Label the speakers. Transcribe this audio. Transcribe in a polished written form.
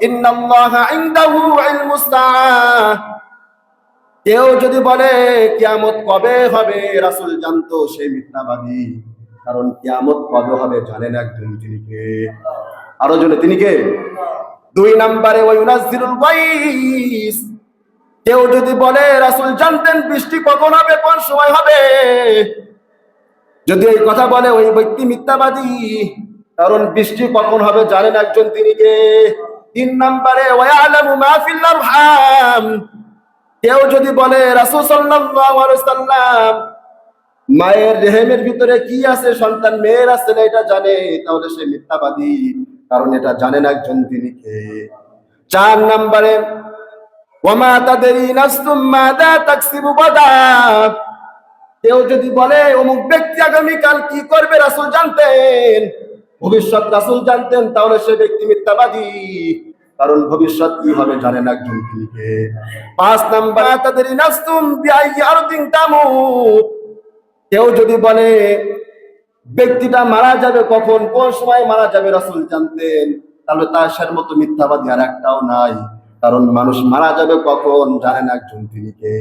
Speaker 1: ইন্নাল্লাহা ইনদাহু ইলমুস সাআহ। কেউ যদি বলে কিয়ামত কবে হবে, রাসূল জানতো সে মিথ্যাবাদী, কারণ কিয়ামত কবে হবে জানেন একজন, তিনি কে? আরো জনে তিনি কে? দুই নম্বরে ওয়ায়ুনাজ্জিলুল গায়স। কেউ যদি বলে রাসূল জানতেন বৃষ্টি কখন হবে, কোন সময় হবে, যদি এই কথা বলে ওই ব্যক্তি মিথ্যাবাদী, কারণ বৃষ্টি কখন হবে জানেন একজন, তিনি কে? তিন নম্বরে ওয়ায়ালামু মা ফিল আরহাম। কেউ যদি বলে রাসূল সাল্লাল্লাহু আলাইহি সাল্লাম মায়ের রেহেমের ভিতরে কি আছে, সন্তান মেয়ের আছে না এটা জানে, তাহলে সে মিথ্যাবাদী, কারণ এটা জানেন একজন, তিনি কে? চার নম্বরে ওয়ামা তাদরি নাফসুম মাযা তাকসিবু গাদা। কেউ যদি বলে অমুক ব্যক্তি আগামীকাল কি করবে রাসূল জানতেন, ভবিষ্যৎ রাসূল জানতেন, তাহলে সে ব্যক্তি মিথ্যাবাদী, কারণ ভবিষ্যৎ কি হবে জানেন একজন, তিনি কে? পাঁচ নাম্বার তাদরি নাফসুম বিআইয়ি আরদিন তামুত। কেউ যদি বলে ব্যক্তিটা মারা যাবে কখন, কোন সময় মারা যাবে রাসূল জানতেন, তাহলে তার সার মতো মিথ্যাবাদী আর একটাও নাই, কারণ মানুষ মারা যাবে কখন জানেন একজন, তিনি কে?